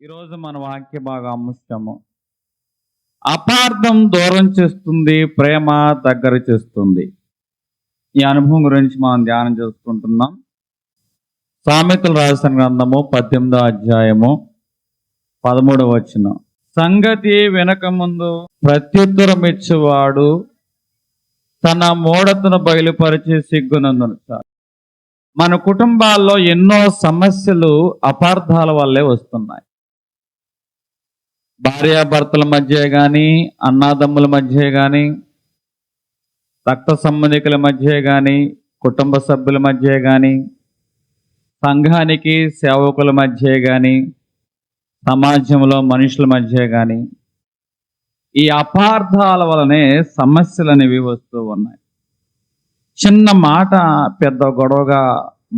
ఈరోజు మన వాక్య భాగం అంశము అపార్థం దూరం చేస్తుంది, ప్రేమ దగ్గర చేస్తుంది. ఈ అనుభవం గురించి మనం ధ్యానం చేసుకుంటున్నాం. సామెతలు రాసిన గ్రంథము 18వ అధ్యాయము 13వ వచనం. సంగతి వెనక ముందు ప్రత్యుత్తరం ఇచ్చేవాడు తన మూఢతను బయలుపరిచి సిగ్గునందును. మన కుటుంబాల్లో ఎన్నో సమస్యలు అపార్థాల వల్లే వస్తున్నాయి. భార్యాభర్తల మధ్య కానీ, అన్నాదమ్ముల మధ్య కానీ, రక్త సంబంధికుల మధ్య కానీ, కుటుంబ సభ్యుల మధ్య కానీ, సంఘానికి సేవకుల మధ్య కానీ, సమాజంలో మనుషుల మధ్య కానీ ఈ అపార్థాల వలనే సమస్యలు అనేవి వస్తూ ఉన్నాయి. చిన్న మాట పెద్ద గొడవగా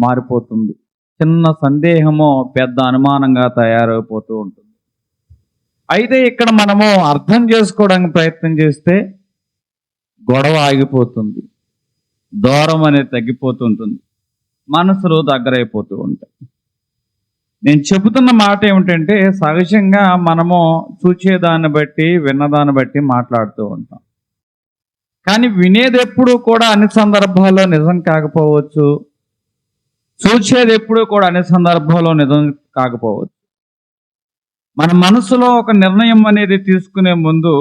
మారిపోతుంది. చిన్న సందేహము పెద్ద అనుమానంగా తయారైపోతూ ఉంటుంది. అయితే ఇక్కడ మనము అర్థం చేసుకోవడానికి ప్రయత్నం చేస్తే గొడవ ఆగిపోతుంది, దూరం అనేది తగ్గిపోతుంటుంది, మనసులు దగ్గరైపోతూ ఉంటాయి. నేను చెబుతున్న మాట ఏమిటంటే, సహజంగా మనము చూచేదాన్ని బట్టి, విన్నదాన్ని బట్టి మాట్లాడుతూ ఉంటాం. కానీ వినేది ఎప్పుడు కూడా అన్ని సందర్భాల్లో నిజం కాకపోవచ్చు, చూసేది ఎప్పుడు కూడా అన్ని సందర్భాల్లో నిజం కాకపోవచ్చు. మన మనసులో ఒక నిర్ణయం అనేది తీసుకునే ముందు,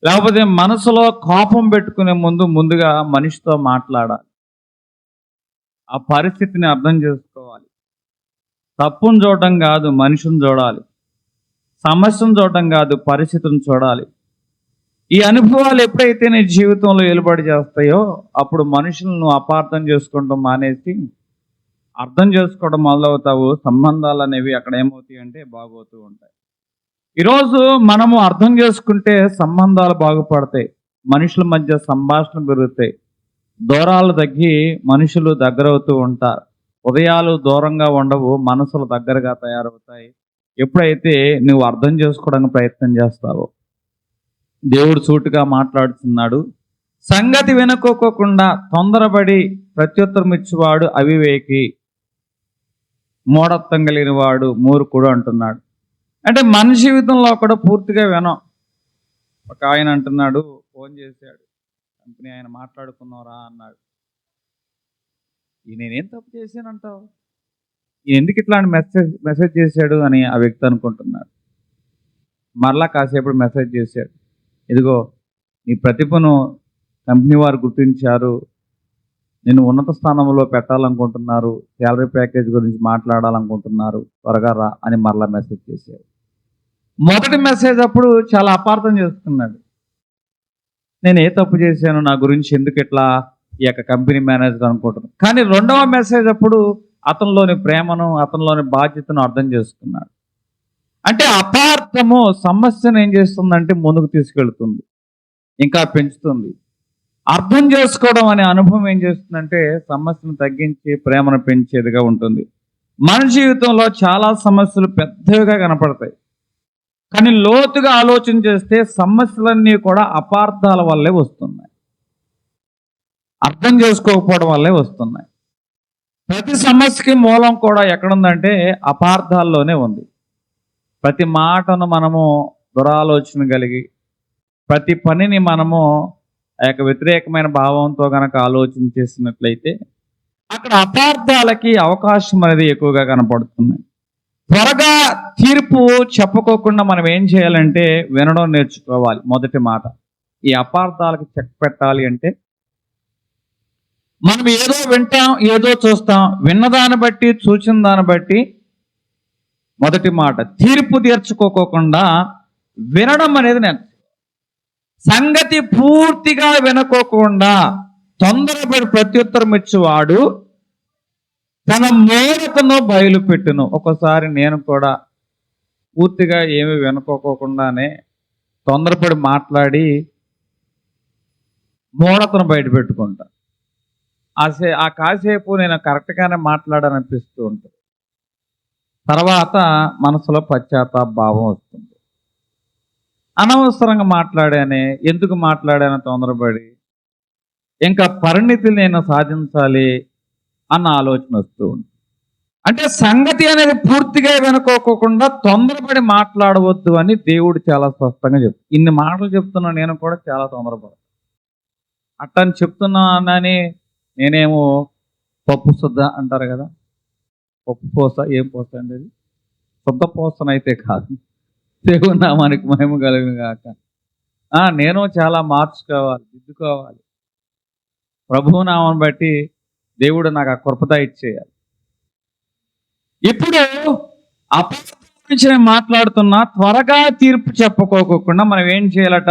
లేకపోతే మనసులో కోపం పెట్టుకునే ముందుగా మనిషితో మాట్లాడాలి. ఆ పరిస్థితిని అర్థం చేసుకోవాలి. తప్పును చూడటం కాదు, మనిషిని చూడాలి. సమస్యను చూడటం కాదు, పరిస్థితిని చూడాలి. ఈ అనుభవాలు ఎప్పుడైతే నీ జీవితంలో వెలుబడి చేస్తాయో అప్పుడు మనుషులను అపార్థం చేసుకుంటాం మానేసి అర్థం చేసుకోవడం మొదలవుతావు. సంబంధాలు అనేవి అక్కడ ఏమవుతాయి అంటే బాగోతూ ఉంటాయి. ఈరోజు మనము అర్థం చేసుకుంటే సంబంధాలు బాగుపడతాయి, మనుషుల మధ్య సంభాషణ పెరుగుతాయి, దూరాలు తగ్గి మనుషులు దగ్గరవుతూ ఉంటారు. ఉదయాలు దూరంగా ఉండవు, మనసులు దగ్గరగా తయారవుతాయి ఎప్పుడైతే నువ్వు అర్థం చేసుకోవడానికి ప్రయత్నం చేస్తావో. దేవుడు సూటిగా మాట్లాడుతున్నాడు. సంగతి వినుకోకుండా తొందరపడి ప్రత్యుత్తరం ఇచ్చేవాడు అవివేకి, మూఢత్వం కలిగిన వాడు మూర్ఖుడు అంటున్నాడు. అంటే మన జీవితంలో కూడా పూర్తిగా వినం. ఒక ఆయన అంటున్నాడు, ఫోన్ చేశాడు, కంపెనీ ఆయన మాట్లాడుకున్నారా అన్నాడు. నేనేం తప్పు చేశానంటావు, ఎందుకు ఇట్లాంటి మెసేజ్ చేశాడు అని ఆ వ్యక్తి అనుకుంటున్నాడు. మరలా కాసేపు మెసేజ్ చేశాడు, ఇదిగో నీ ప్రతిభను కంపెనీ వారు గుర్తించారు, నేను ఉన్నత స్థానంలో పెట్టాలనుకుంటున్నారు, శాలరీ ప్యాకేజ్ గురించి మాట్లాడాలనుకుంటున్నారు, త్వరగా రా అని మరలా మెసేజ్ చేశాడు. మొదటి మెసేజ్ అప్పుడు చాలా అపార్థం చేసుకున్నాడు. నేను ఏ తప్పు చేశాను, నా గురించి ఎందుకు ఇట్లా ఈ యొక్క కంపెనీ మేనేజర్ అనుకుంటున్నాను. కానీ రెండవ మెసేజ్ అప్పుడు అతనిలోని ప్రేమను, అతనిలోని బాధ్యతను అర్థం చేసుకున్నాడు. అంటే అపార్థము సమస్యను ఏం చేస్తుందంటే ముందుకు తీసుకెళ్తుంది, ఇంకా పెంచుతుంది. అర్థం చేసుకోవడం అనే అనుభవం ఏం చేస్తుందంటే సమస్యను తగ్గించి ప్రేమను పెంచేదిగా ఉంటుంది. మన జీవితంలో చాలా సమస్యలు పెద్దవిగా కనపడతాయి, కానీ లోతుగా ఆలోచన చేస్తే సమస్యలన్నీ కూడా అపార్థాల వల్లే వస్తున్నాయి, అర్థం చేసుకోకపోవడం వల్లే వస్తున్నాయి. ప్రతి సమస్యకి మూలం కూడా ఎక్కడుందంటే అపార్థాల్లోనే ఉంది. ప్రతి మాటను మనము దురాలోచన కలిగి, ప్రతి పనిని మనము ఆ యొక్క వ్యతిరేకమైన భావంతో కనుక ఆలోచన చేసినట్లయితే అక్కడ అపార్థాలకి అవకాశం అనేది ఎక్కువగా కనపడుతుంది. త్వరగా తీర్పు చెప్పుకోకుండా మనం ఏం చేయాలంటే వినడం నేర్చుకోవాలి. మొదటి మాట, ఈ అపార్థాలకు చెక్ పెట్టాలి అంటే మనం ఏదో వింటాం, ఏదో చూస్తాం, విన్నదాన్ని బట్టి, చూసిన దాన్ని బట్టి మొదటి మాట తీర్పు తీర్చుకోకుండా వినడం అనేది నేర్చుకోవాలి. సంగతి పూర్తిగా వినుకోకుండా తొందరపడి ప్రత్యుత్తరం ఇచ్చేవాడు తన మూఢతను బయలుపెట్టును. ఒకసారి నేను కూడా పూర్తిగా ఏమి వినుకోకుండానే తొందరపడి మాట్లాడి మూఢతను బయట పెట్టుకుంటా. ఆ కాసేపు నేను కరెక్ట్గానే మాట్లాడాలనిపిస్తూ ఉంటుంది. తర్వాత మనసులో పశ్చాత్తాప భావం వస్తుంది. అనవసరంగా మాట్లాడానే, ఎందుకు మాట్లాడానో తొందరపడి, ఇంకా పరిణితిని నేను సాధించాలి అన్న ఆలోచన వస్తూ ఉంటుంది. అంటే సంగతి అనేది పూర్తిగా వినుకోకుండా తొందరపడి మాట్లాడవద్దు అని దేవుడు చాలా స్పష్టంగా చెప్తాడు. ఇన్ని మాటలు చెప్తున్నా నేను కూడా చాలా తొందరపడతాను. అట్టని చెప్తున్నానని నేనేమో పప్పు శుద్ధ అంటారు కదా, పప్పు పోస ఏం పోస అండి అది, శుద్ధ పోసనైతే కాదు. దేవుని నామానికి మహిమ కలుగును గాక. నేను చాలా మార్చుకోవాలి, దిద్దుకోవాలి. ప్రభువు నామం బట్టి దేవుడు నాకు ఆ కృపద ఇచ్చేయాలి. ఇప్పుడు అపవాది గురించి నేను మాట్లాడుతున్నా, త్వరగా తీర్పు చెప్పుకోకుండా మనం ఏం చేయాలట,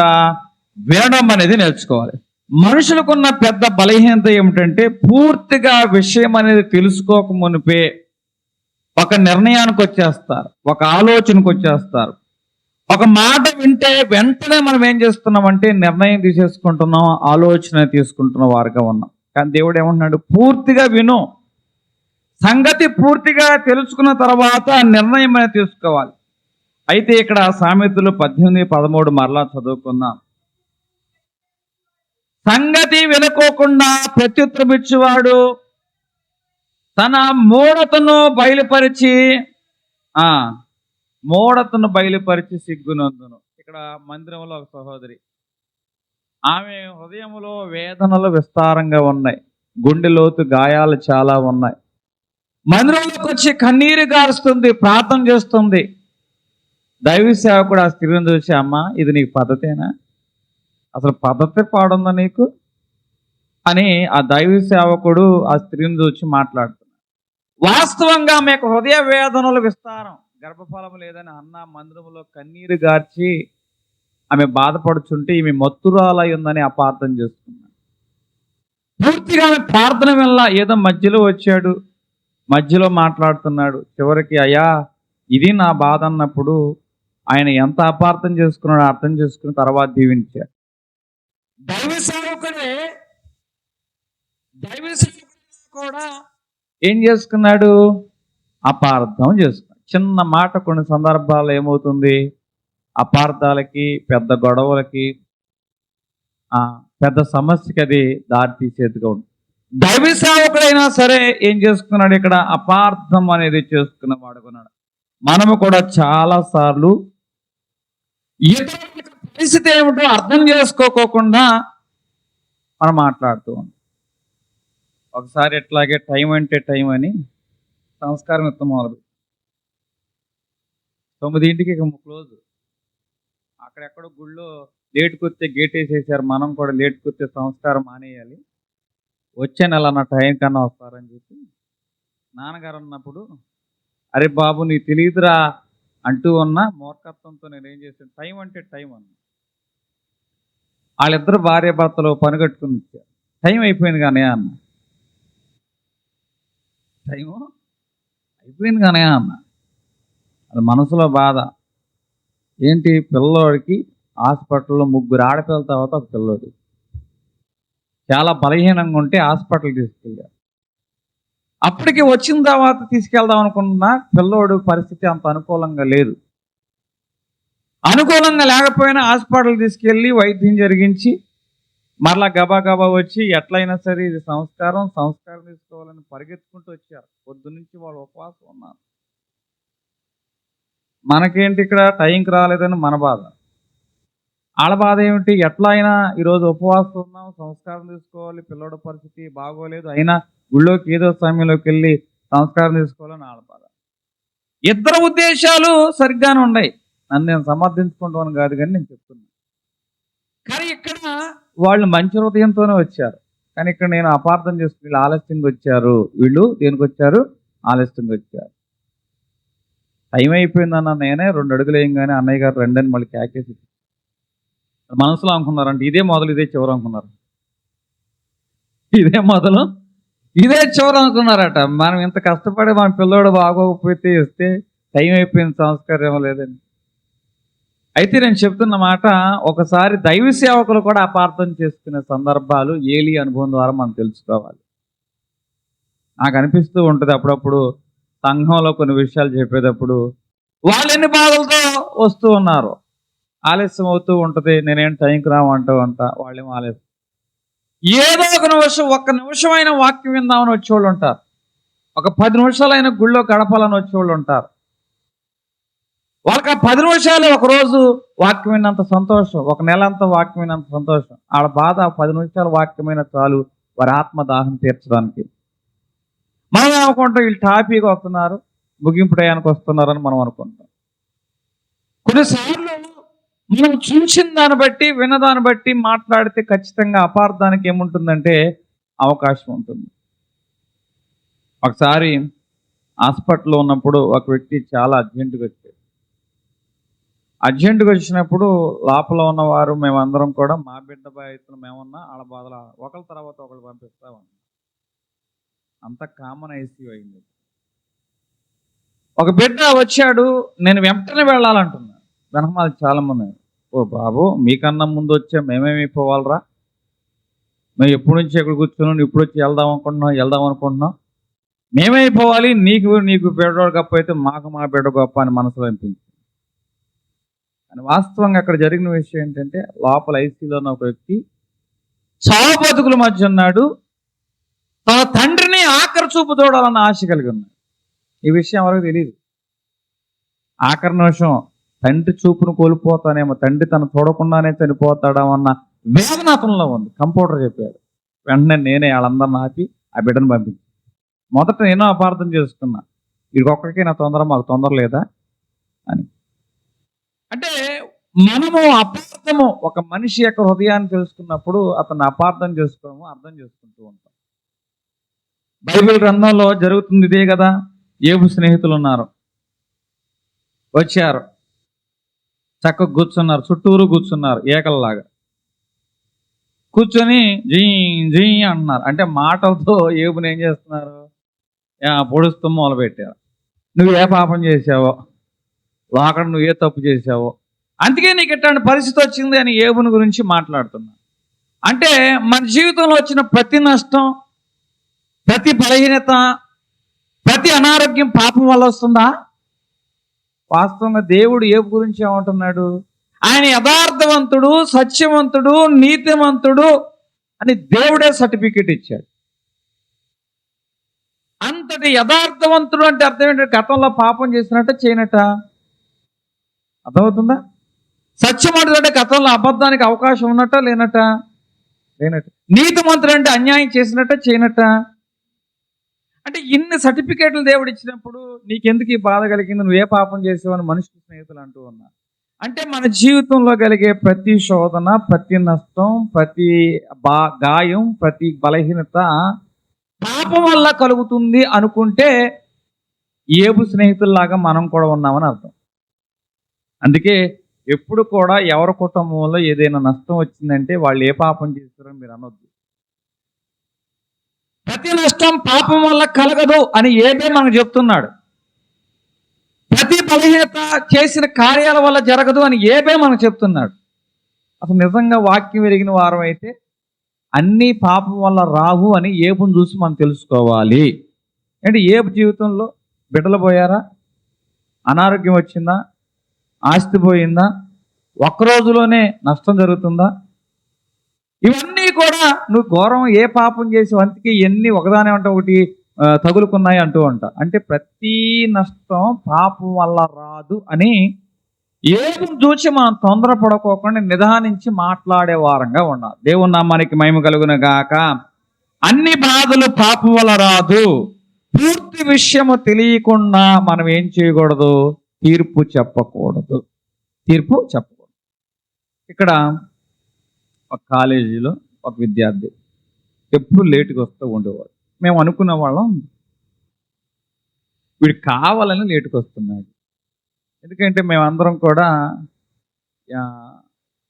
వినడం అనేది నేర్చుకోవాలి. మనుషులకున్న పెద్ద బలహీనత ఏమిటంటే పూర్తిగా విషయం అనేది తెలుసుకోక మునిపే ఒక నిర్ణయానికి వచ్చేస్తారు, ఒక ఆలోచనకు వచ్చేస్తారు. ఒక మాట వింటే వెంటనే మనం ఏం చేస్తున్నామంటే నిర్ణయం తీసేసుకుంటున్నాం, ఆలోచన తీసుకుంటున్న వారుగా ఉన్నాం. కానీ దేవుడు ఏమంటున్నాడు, పూర్తిగా విను, సంగతి పూర్తిగా తెలుసుకున్న తర్వాత నిర్ణయం అనేది తీసుకోవాలి. అయితే ఇక్కడ సామెతలు 18:13 మరలా చదువుకుందాం. సంగతి వినుకోకుండా ప్రత్యుత్తరం ఇచ్చేవాడు తన మూఢతను బయలుపరిచి సిగ్గునందును. ఇక్కడ మందిరంలో ఒక సహోదరి, ఆమె హృదయంలో వేదనలు విస్తారంగా ఉన్నాయి, గుండె లోతు గాయాలు చాలా ఉన్నాయి. మందిరంలోకి వచ్చి కన్నీరు గారుస్తుంది, ప్రార్థన చేస్తుంది. దైవ సేవకుడు ఆ స్త్రీని చూసి, అమ్మ ఇది నీకు పద్ధతేనా, అసలు పద్ధతి పాడుందా నీకు అని ఆ దైవ సేవకుడు ఆ స్త్రీని చూసి మాట్లాడుతున్నాడు. వాస్తవంగా ఆమెకు హృదయ వేదనలు విస్తారం, గర్భఫలం లేదని అన్న మందిరంలో కన్నీరు గార్చి ఆమె బాధపడుచుంటే ఈమె మత్తురాలై ఉందని అపార్థం చేస్తున్నాడు. పూర్తిగా ఆమె ప్రార్థన వల్ల ఏదో మధ్యలో వచ్చాడు, మధ్యలో మాట్లాడుతున్నాడు. చివరికి అయ్యా ఇది నా బాధ అన్నప్పుడు ఆయన ఎంత అపార్థం చేసుకున్నాడో అర్థం చేసుకుని తర్వాత దీవించాడు. దైవ సేవకుడే కూడా ఏం చేసుకున్నాడు, అపార్థం చేసుకున్నాడు. చిన్న మాట కొన్ని సందర్భాల్లో ఏమవుతుంది, అపార్థాలకి, పెద్ద గొడవలకి, పెద్ద సమస్యకి అది దారి తీసేదిగా ఉంటుంది. దైవ సేవకుడైనా సరే ఏం చేసుకున్నాడు, ఇక్కడ అపార్థం అనేది చేసుకున్న వాడుకున్నాడు. మనము కూడా చాలా సార్లు ఇతరుల పరిస్థితి ఏమిటో అర్థం చేసుకోకుండా మనం మాట్లాడుతూ ఉంటాం. ఒకసారి ఎట్లాగే టైం అంటే టైం అని సంస్కారం ఇస్తాం మొదలు 9ంటికి క్లోజ్. అక్కడెక్కడో గుళ్ళో లేట్కి వస్తే గేట్ వేసేసారు, మనం కూడా లేట్కి వస్తే సంస్కారం మానేయాలి, వచ్చే నెల నా టైం కన్నా వస్తారని చెప్పి నాన్నగారు అన్నప్పుడు, అరే బాబు నీ తెలియదురా అంటూ ఉన్న మూర్ఖత్వంతో నేను ఏం చేశాను, టైం అంటే టైం అన్న. వాళ్ళిద్దరు భార్య భర్తలు పని కట్టుకుని ఇచ్చారు. టైం అయిపోయింది కానీ అన్న, టైము అయిపోయింది కానీ అన్న. అది మనసులో బాధ ఏంటి, పిల్లోడికి హాస్పిటల్లో 3 ఆడపిల్లల తర్వాత ఒక పిల్లోడు చాలా బలహీనంగా ఉంటే హాస్పిటల్ తీసుకెళ్ళారు. అప్పటికి వచ్చిన తర్వాత తీసుకెళ్దాం అనుకున్నా పిల్లోడు పరిస్థితి అంత అనుకూలంగా లేదు. అనుకూలంగా లేకపోయినా హాస్పిటల్ తీసుకెళ్ళి వైద్యం జరిగించి మరలా గబా వచ్చి ఎట్లయినా సరే ఇది సంస్కారం తీసుకోవాలని పరిగెత్తుకుంటూ వచ్చారు. పొద్దునుంచి వాళ్ళు ఉపవాసం ఉన్నారు. మనకేంటి ఇక్కడ టైంకి రాలేదని మన బాధ, వాళ్ళ బాధ ఏమిటి, ఎట్లా అయినా ఈరోజు ఉపవాసం ఉన్నాం, సంస్కారం తీసుకోవాలి, పిల్లోడ పరిస్థితి బాగోలేదు, అయినా గుళ్ళోకి ఏదో సమయంలోకి వెళ్ళి సంస్కారం తీసుకోవాలని వాళ్ళ బాధ. ఇద్దరు ఉద్దేశాలు సరిగ్గానే ఉన్నాయి. నన్ను నేను సమర్థించుకుంటాను కాదు కానీ నేను చెప్తున్నా. కానీ ఇక్కడ వాళ్ళు మంచి హృదయంతోనే వచ్చారు, కానీ ఇక్కడ నేను అపార్థం చేసుకుని వీళ్ళు ఆలస్యంగా వచ్చారు. వీళ్ళు దేనికి వచ్చారు, ఆలస్యంగా వచ్చారు. టైం అయిపోయిందన్న నేనే 2 అడుగులు వేయంగానే అన్నయ్య గారు రెండని మళ్ళీ క్యాకేసి మనసులో అనుకున్నారంటే ఇదే మొదలు ఇదే చివరు అనుకున్నారు. ఇదే మొదలు ఇదే చివరు అనుకున్నారట. మనం ఇంత కష్టపడి మన పిల్లోడు బాగోకపోతే ఇస్తే టైం అయిపోయింది, సంస్కారం లేదని. అయితే నేను చెప్తున్న మాట, ఒకసారి దైవ సేవకులు కూడా అపార్థం చేసుకునే సందర్భాలు ఏలి అనుభవం ద్వారా మనం తెలుసుకోవాలి. నాకు అనిపిస్తూ ఉంటుంది అప్పుడప్పుడు సంఘంలో కొన్ని విషయాలు చెప్పేటప్పుడు వాళ్ళు ఎన్ని బాధలతో వస్తూ ఉన్నారు, ఆలస్యం అవుతూ ఉంటుంది, నేనేం టైంకి రామంటూ ఉంటా, వాళ్ళేమో ఆలస్యం. ఏదో ఒక నిమిషం, ఒక్క నిమిషమైన వాక్యం విందామని వచ్చేవాళ్ళు ఉంటారు. ఒక 10 నిమిషాలు అయినా గుళ్ళో గడపాలని వచ్చేవాళ్ళు ఉంటారు. వాళ్ళకి ఆ 10 నిమిషాలు ఒకరోజు వాక్యం విన్నంత సంతోషం, ఒక నెల అంతా వాక్యం విన్నంత సంతోషం. ఆడ బాధ 10 నిమిషాలు వాక్యమైన చాలు వారి ఆత్మ దాహం తీర్చడానికి. మనం ఏమనుకుంటాం, వీళ్ళు టాపీగా వస్తున్నారు, ముగింపు టయానికి వస్తున్నారని మనం అనుకుంటాం. కొన్నిసార్లు మనం చూసిన దాన్ని బట్టి, విన్నదాన్ని బట్టి మాట్లాడితే ఖచ్చితంగా అపార్థానికి ఏముంటుందంటే అవకాశం ఉంటుంది. ఒకసారి హాస్పిటల్లో ఉన్నప్పుడు ఒక వ్యక్తి చాలా అర్జెంటుగా వచ్చాడు. అర్జెంటుగా వచ్చినప్పుడు లోపల ఉన్నవారు మేమందరం కూడా మా బిడ్డ బాధితులు మేమన్నా వాళ్ళ బాధల ఒకరి తర్వాత ఒకరు పంపిస్తా ఉన్నాం. అంత కామన్ ఐసీయూ అయింది. ఒక బిడ్డ వచ్చాడు, నేను వెంటనే వెళ్ళాలంటున్నా. వెనకమాల చాలా మంది, ఓ బాబు మీకన్నా ముందు వచ్చా మేమేమైపోవాలరా, మేము ఎప్పటి నుంచి ఎక్కడ కూర్చున్నాం, ఇప్పుడు వచ్చి వెళ్దాం అనుకుంటున్నాం, మేమైపోవాలి, నీకు బిడ్డ గొప్ప అయితే మాకు మా బిడ్డ గొప్ప అని మనసులో అనిపించింది. అని వాస్తవంగా అక్కడ జరిగిన విషయం ఏంటంటే, లోపల ఐసీలో ఉన్న ఒక వ్యక్తి చావు బతుకుల మధ్య ఉన్నాడు. తన తండ్రిని ఆఖరి చూపు చూడాలన్న ఆశ కలిగి ఉన్నాడు. ఈ విషయం ఎవరికి తెలియదు. ఆఖరి నిమిషం తండ్రి చూపును కోల్పోతానేమో, తండ్రి తను చూడకుండానే చనిపోతాడమన్న వేదన అతనిలో ఉంది. కంప్యూటర్ చెప్పాడు. వెంటనే నేనే వాళ్ళందరిని ఆపి ఆ బిడ్డను పంపించి, మొదట నేను అపార్థం చేసుకున్నా, వీడికి ఒక్కడికే నా తొందర, మాకు తొందర లేదా అని. అంటే మనము అపార్థము, ఒక మనిషి యొక్క హృదయాన్ని తెలుసుకున్నప్పుడు అతన్ని అపార్థం చేసుకోవము, అర్థం చేసుకుంటూ ఉంటాం. బైబిల్ గ్రంథంలో జరుగుతుంది ఇదే కదా. యోబు స్నేహితులు ఉన్నారు, వచ్చారు, చక్కగా కూర్చున్నారు, చుట్టూరు కూర్చున్నారు ఏకల్లాగా కూర్చొని జీ జీ అంటున్నారు. అంటే మాటలతో యోబుని ఏం చేస్తున్నారు, పొడుస్తూ మొదలుపెట్టారు. నువ్వు ఏ పాపం చేసావో, లోకడ నువ్వు ఏ తప్పు చేసావో, అందుకే నీకు ఇట్లాంటి పరిస్థితి వచ్చింది అని యోబుని గురించి మాట్లాడుతున్నా. అంటే మన జీవితంలో వచ్చిన ప్రతి నష్టం, ప్రతి బలహీనత, ప్రతి అనారోగ్యం పాపం వల్ల వస్తుందా? వాస్తవంగా దేవుడు యోబు గురించి ఏమంటున్నాడు, ఆయన యథార్థవంతుడు, సత్యవంతుడు, నీతివంతుడు అని దేవుడే సర్టిఫికెట్ ఇచ్చాడు. అంతటి యథార్థవంతుడు అంటే అర్థం ఏంటంటే గతంలో పాపం చేసినట్ట చేయనట్ట, అర్థమవుతుందా? సత్యవంతుడు అంటే గతంలో అబద్ధానికి అవకాశం ఉన్నట్ట లేనట్ట, నీతిమంతుడు అంటే అన్యాయం చేసినట్ట చేయనట్ట. అంటే ఇన్ని సర్టిఫికేట్లు దేవుడు ఇచ్చినప్పుడు నీకెందుకు ఈ బాధ కలిగింది, నువ్వు ఏ పాపం చేసావు అని మనుషులు స్నేహితులు అంటూ ఉన్నా. అంటే మన జీవితంలో కలిగే ప్రతి శోధన, ప్రతి నష్టం, ప్రతి గాయం, ప్రతి బలహీనత పాపం వల్ల కలుగుతుంది అనుకుంటే యోబు స్నేహితుల్లాగా మనం కూడా ఉన్నామని అర్థం. అందుకే ఎప్పుడు కూడా ఎవరి కుటుంబంలో ఏదైనా నష్టం వచ్చిందంటే వాళ్ళు ఏ పాపం చేస్తారని మీరు అనొద్దు. ప్రతి నష్టం పాపం వల్ల కలగదు అని యోబే మనకు చెప్తున్నాడు. ప్రతి బలహీనత చేసిన కార్యాల వల్ల జరగదు అని యోబే మనకు చెప్తున్నాడు. అసలు నిజంగా వాక్యం ఎరిగిన వారం అయితే అన్నీ పాపం వల్ల రావు అని యోబుని చూసి మనం తెలుసుకోవాలి. అంటే యోబు జీవితంలో బిడ్డలు పోయారా, అనారోగ్యం వచ్చిందా, ఆస్తి పోయిందా, ఒక్క రోజులోనే నష్టం జరుగుతుందా, ఇవన్నీ కూడా నువ్వు ఘోరం ఏ పాపం చేసి అందుకే ఎన్ని ఒకదానే ఉంటా ఒకటి తగులుకున్నాయి అంటూ ఉంటా. అంటే ప్రతి నష్టం పాపం వల్ల రాదు అని యోబుని చూసి మనం తొందరపడకోకుండా నిదానించి మాట్లాడే వారంగా ఉండాలి. దేవుని నామానికి మహిమ కలుగును గాక. అన్ని బాధలు పాపం వల్ల రాదు. పూర్తి విషయము తెలియకుండా మనం ఏం చేయకూడదు, తీర్పు చెప్పకూడదు. ఇక్కడ ఒక కాలేజీలో ఒక విద్యార్థి ఎప్పుడు లేటుగా వస్తూ ఉండేవాడు. మేము అనుకున్న వాళ్ళం వీడు కావాలని లేటుగా వస్తున్నాడు. ఎందుకంటే మేమందరం కూడా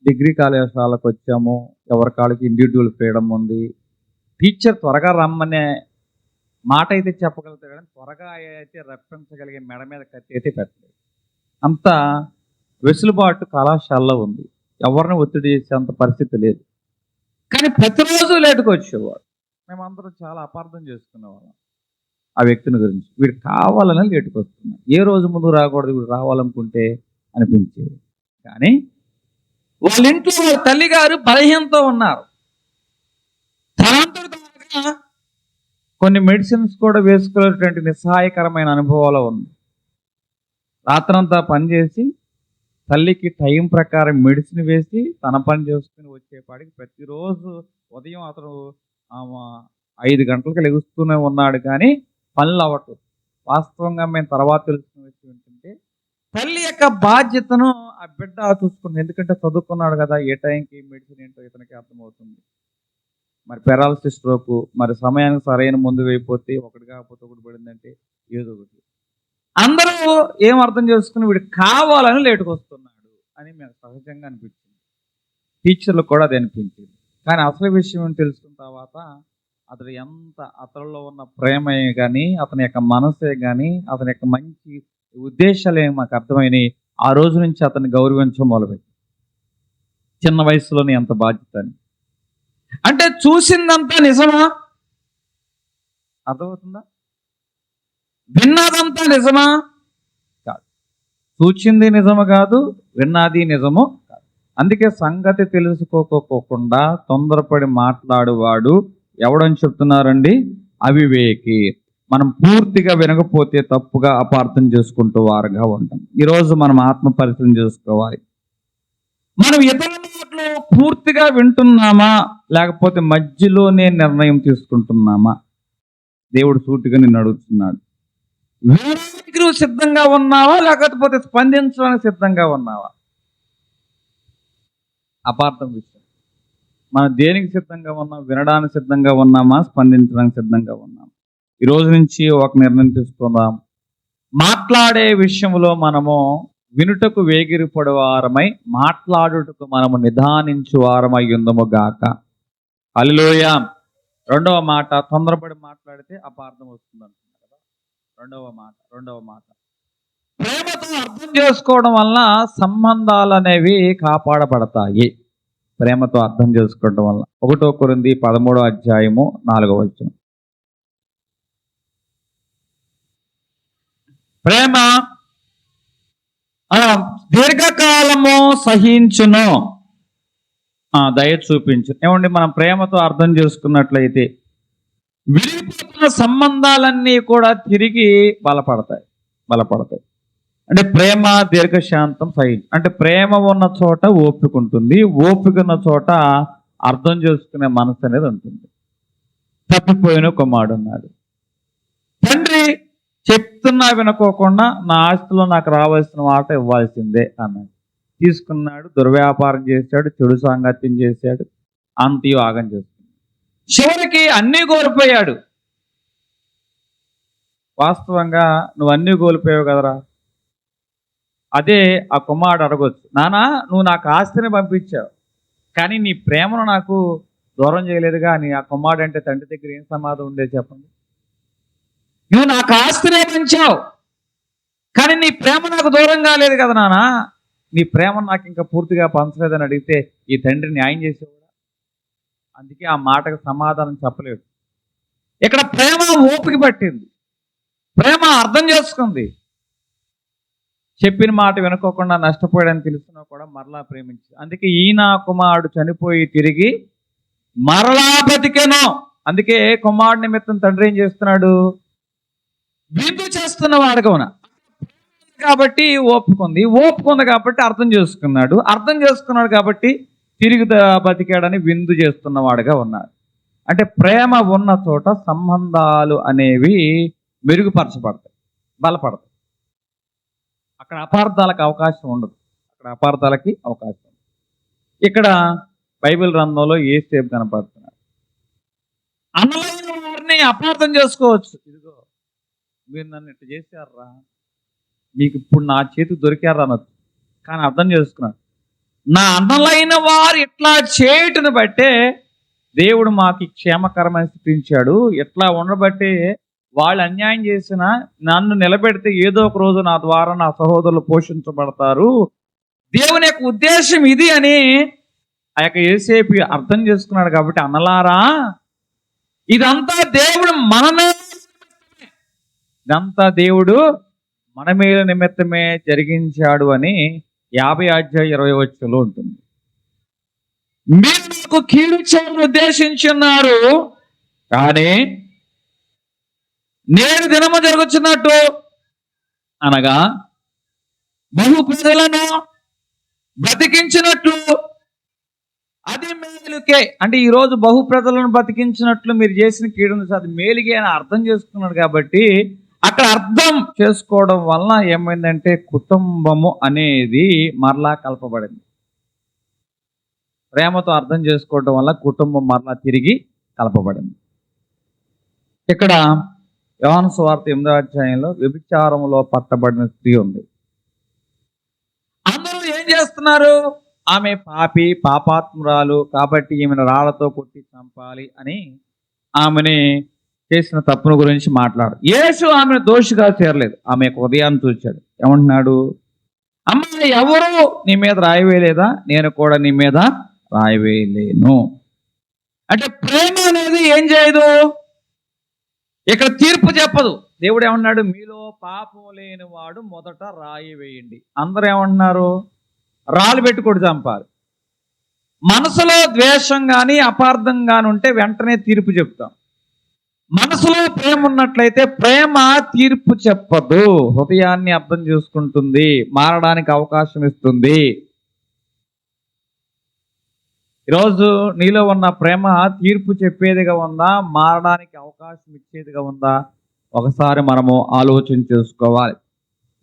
డిగ్రీ కళాశాలకు వచ్చాము, ఎవరి కాళ్ళకి ఇండివిజువల్ ఫ్రీడమ్ ఉంది. టీచర్ త్వరగా రమ్మనే మాట అయితే చెప్పగలుగుతాడు, కానీ త్వరగా అయితే రప్పించగలిగే మెడ మీద కత్తి అయితే పెట్టలేదు. అంత వెసులుబాటు కళాశాలలో ఉంది, ఎవరిని ఒత్తిడి చేసేంత పరిస్థితి లేదు. కానీ ప్రతిరోజు లేటుకు వచ్చేవాడు. మేమందరం చాలా అపార్థం చేసుకునేవాళ్ళం ఆ వ్యక్తిని గురించి. వీడు కావాలని లేటుకు వస్తున్నాడు, ఏ రోజు ముందు రాకూడదు, వీడు రావాలనుకుంటే అనిపించేది. కానీ వాళ్ళ ఇంట్లో వాళ్ళ తల్లి గారు బలహీనతో ఉన్నారు. తనంతట కొన్ని మెడిసిన్స్ కూడా వేసుకునేటువంటి నిస్సహాయకరమైన అనుభవాలు ఉంది. రాత్రంతా పనిచేసి తల్లికి టైం ప్రకారం మెడిసిన్ వేసి తన పని చేసుకుని వచ్చేపాటికి ప్రతిరోజు ఉదయం అతను 5 గంటలకు లెగుస్తూనే ఉన్నాడు, కానీ పనులు అవ్వట్లేదు. వాస్తవంగా మేము తర్వాత తెలుసుకున్న విషయం ఏంటంటే, తల్లి యొక్క బాధ్యతను ఆ బిడ్డ చూసుకుంది. ఎందుకంటే చదువుకున్నాడు కదా, ఏ టైంకి మెడిసిన్ ఏంటో ఇతనికి అర్థమవుతుంది. మరి పెరాలసిస్ స్ట్రోక్, మరి సమయానికి సరైన మందు వేయకపోతే ఒకటి కాకపోతే ఒకటి పడిందంటే ఏదో ఒకటి. అందరూ ఏం అర్థం చేసుకుని వీడు కావాలని లేటుకు వస్తున్నాడు అని మేము సహజంగా అనిపించింది. టీచర్లకు కూడా అది అనిపించింది. కానీ అసలు విషయం తెలుసుకున్న తర్వాత అతడు ఎంత అతనిలో ఉన్న ప్రేమే కానీ, అతని యొక్క మనసే కానీ, అతని యొక్క మంచి ఉద్దేశాలే మాకు అర్థమైనవి. ఆ రోజు నుంచి అతన్ని గౌరవించడం మొదలుపెట్టి, చిన్న వయసులోనే ఎంత బాధ్యత అని. అంటే చూసిందంతా నిజమా? అర్థమవుతుందా? విన్నదంతా నిజమా? కాదు. చూచింది నిజము కాదు, విన్నది నిజము కాదు. అందుకే సంగతి తెలుసుకోకుండా తొందరపడి మాట్లాడువాడు ఎవడని చెప్తున్నారండి? అవివేకి. మనం పూర్తిగా వినకపోతే తప్పుగా అపార్థం చేసుకుంటూ వారుగా ఉంటాం. ఈరోజు మనం ఆత్మ పరిశీలన చేసుకోవాలి. మనం ఇతరుల మాటలు పూర్తిగా వింటున్నామా, లేకపోతే మధ్యలోనే నిర్ణయం తీసుకుంటున్నామా? దేవుడు సూటిగా నిన్ను అడుగుతున్నాడు. వినడానికి నువ్వు సిద్ధంగా ఉన్నావా, లేకపోతే స్పందించడానికి సిద్ధంగా ఉన్నావా? అపార్థం విషయం. మనం దేనికి సిద్ధంగా ఉన్నాం? వినడానికి సిద్ధంగా ఉన్నామా, స్పందించడానికి సిద్ధంగా ఉన్నామా? ఈ రోజు నుంచి ఒక నిర్ణయం తీసుకుందాం. మాట్లాడే విషయంలో మనము వినుటకు వేగిరపడేవారమై, మాట్లాడుటకు మనము నిదానించు వారమై ఉందము గాక. హల్లెలూయా. రెండవ మాట, తొందరపడి మాట్లాడితే అపార్థం వస్తుంది అంటున్నారు కదా. రెండవ మాట ప్రేమతో అర్థం చేసుకోవడం వల్ల సంబంధాలు అనేవి కాపాడబడతాయి. ప్రేమతో అర్థం చేసుకోవడం వల్ల. 1 కొరింథీ 13:4. ప్రేమ దీర్ఘకాలము సహించును, దయ చూపించు. ఏమండి, మనం ప్రేమతో అర్థం చేసుకున్నట్లయితే విడిపోతున్న సంబంధాలన్నీ కూడా తిరిగి బలపడతాయి. అంటే ప్రేమ దీర్ఘశాంతం సహించు. అంటే ప్రేమ ఉన్న చోట ఓపిక ఉంటుంది, ఓపిక ఉన్న చోట అర్థం చేసుకునే మనసు అనేది ఉంటుంది. తప్పిపోయిన కుమారుడు ఉన్నాడు. తండ్రి చెప్తున్నా వినుకోకుండా నా ఆస్తిలో నాకు రావాల్సిన వాట ఇవ్వాల్సిందే అన్నాడు. తీసుకున్నాడు, దుర్వ్యాపారం చేశాడు, చెడు సాంగత్యం చేశాడు, అంతయు ఆగం చేస్తున్నాడు. చివరికి అన్నీ కోల్పోయాడు. వాస్తవంగా నువ్వు అన్నీ కోల్పోయావు కదరా. అదే ఆ కుమారుడు అడగొచ్చు, నానా నువ్వు నాకు ఆస్తిని పంపించావు, కానీ నీ ప్రేమను నాకు దూరం చేయలేదుగా అని. ఆ కుమారుడు అంటే తండ్రి దగ్గర ఏం సమాధానం ఉండేది చెప్పండి? నువ్వు నాకు ఆస్తినే పంచావు, కానీ నీ ప్రేమ నాకు దూరం కాలేదు కదా నాన్న. నీ ప్రేమ నాకు ఇంకా పూర్తిగా పంచలేదని అడిగితే ఈ తండ్రి న్యాయం చేసేవాడు. అందుకే ఆ మాటకు సమాధానం చెప్పలేడు. ఇక్కడ ప్రేమ ఓపిక పట్టింది, ప్రేమ అర్థం చేసుకుంది. చెప్పిన మాట వినుకోకుండా నష్టపోయాడని తెలుసున్నా కూడా మరలా ప్రేమించి. అందుకే ఈయన కుమారుడు చనిపోయి తిరిగి మరలా బతికెను. అందుకే కుమారుడు నిమిత్తం తండ్రి ఏం చేస్తున్నాడు? విందు చేస్తున్న వాడుగా కాబట్టి ఓపుకుంది కాబట్టి అర్థం చేసుకున్నాడు కాబట్టి తిరిగి బతికాడని విందు చేస్తున్నవాడుగా ఉన్నాడు. అంటే ప్రేమ ఉన్న చోట సంబంధాలు అనేవి మెరుగుపరచబడతాయి, బలపడతాయి. అక్కడ అపార్థాలకు అవకాశం ఉండదు. ఇక్కడ బైబిల్ గ్రంథంలో యేసేపు కనపడుతున్నాడు. అన్నలైన వారిని అపార్థం చేసుకోవచ్చు. ఇదిగో మీరు నన్ను ఇట్లా చేశారా, మీకు ఇప్పుడు నా చేతికి దొరికారా అనొచ్చు. కానీ అర్థం చేసుకున్నాడు, నా అన్నలైన వారు ఇట్లా చేయటను బట్టే దేవుడు మాకు క్షేమకరమైన స్థితించాడు. ఇట్లా ఉండబట్టే వాళ్ళు అన్యాయం చేసిన నన్ను నిలబెడితే ఏదో ఒక రోజు నా ద్వారా నా సహోదరులు పోషించబడతారు. దేవుని యొక్క ఉద్దేశం ఇది అని ఆ యొక్క యేసేపు అర్థం చేసుకున్నాడు. కాబట్టి అన్నలారా, ఇదంతా దేవుడు మన మేలు నిమిత్తమే జరిగించాడు అని 50:20 ఉంటుంది. మీరు నాకు కీడు చేయని ఉద్దేశించున్నారు, కానీ నేడు దినము జరుగుతున్నట్టు అనగా బహు ప్రజలను బ్రతికించినట్లు అది మేలుకే. అంటే ఈరోజు బహు ప్రజలను బతికించినట్లు మీరు చేసిన కీడును అది మేలుకే అని అర్థం చేసుకున్నాడు. కాబట్టి అక్కడ అర్థం చేసుకోవడం వలన ఏమైందంటే కుటుంబము అనేది మరలా కలపబడింది. ప్రేమతో అర్థం చేసుకోవడం వల్ల కుటుంబం మరలా తిరిగి కలపబడింది. ఇక్కడ యోహాను సువార్త 8వ అధ్యాయంలో వ్యభిచారములో పట్టబడిన స్త్రీ ఉంది. అందరూ ఏం చేస్తున్నారు? ఆమె పాపి, పాపాత్మురాలు కాబట్టి ఈమెను రాళ్లతో కొట్టి చంపాలి అని ఆమెని చేసిన తప్పును గురించి మాట్లాడు. యేసు ఆమెను దోషిగా చేరలేదు. ఆమె హృదయాన్ని చూచాడు. ఏమంటున్నాడు? అమ్మ, ఎవరు నీ మీద రాయి వేయలేదా? నేను కూడా నీ మీద రాయి వేయలేను. అంటే ప్రేమ అనేది ఏం చేయదు, ఇక్కడ తీర్పు చెప్పదు. దేవుడు ఏమన్నాడు? మీలో పాపం లేని వాడు మొదట రాయి వేయండి. అందరూ ఏమంటున్నారు? రాళ్ళు పెట్టుకోడు చంపాలి. మనసులో ద్వేషం కానీ అపార్థం కానీ ఉంటే వెంటనే తీర్పు చెప్తాం. మనసులో ప్రేమ ఉన్నట్లయితే ప్రేమ తీర్పు చెప్పదు, హృదయాన్ని అర్థం చేసుకుంటుంది, మారడానికి అవకాశం ఇస్తుంది. ఈరోజు నీలో ఉన్న ప్రేమ తీర్పు చెప్పేదిగా ఉందా, మారడానికి అవకాశం ఇచ్చేదిగా ఉందా? ఒకసారి మనము ఆలోచన చేసుకోవాలి.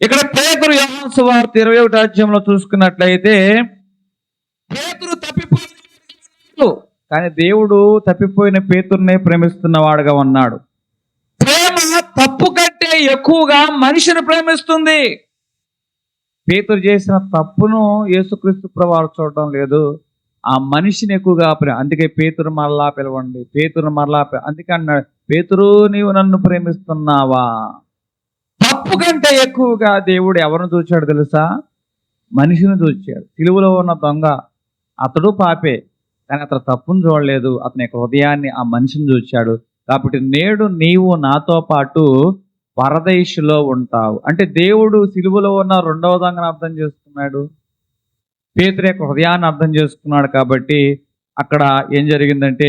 ఇక్కడ పేతురు యోహాను సువార్త 21వ అధ్యాయంలో చూసుకున్నట్లయితే పేతురు తప్పిపోయిన, కానీ దేవుడు తప్పిపోయిన పేతురునే ప్రేమిస్తున్న వాడుగా ఉన్నాడు. ప్రేమ తప్పు కంటే ఎక్కువగా మనిషిని ప్రేమిస్తుంది. పేతురు చేసిన తప్పును యేసుక్రీస్తు ప్రభువు చూడటం లేదు, ఆ మనిషిని ఎక్కువగా అందుకే పేతురు మరలా పిలవండి, పేతురు మరలా అందుకే అన్నాడు, పేతురు నీవు నన్ను ప్రేమిస్తున్నావా? తప్పు కంటే ఎక్కువగా దేవుడు ఎవరిని చూచాడు తెలుసా? మనిషిని చూచాడు. సిలువలో ఉన్న దొంగ అతడు పాపే, కానీ అతను తప్పును చూడలేదు, అతని యొక్క హృదయాన్ని, ఆ మనిషిని చూచాడు. కాబట్టి నేడు నీవు నాతో పాటు పరదేశులో ఉంటావు. అంటే దేవుడు సిలువలో ఉన్న రెండవ దొంగను అర్థం చేసుకున్నాడు, పేతురు యొక్క హృదయాన్ని అర్థం చేసుకున్నాడు. కాబట్టి అక్కడ ఏం జరిగిందంటే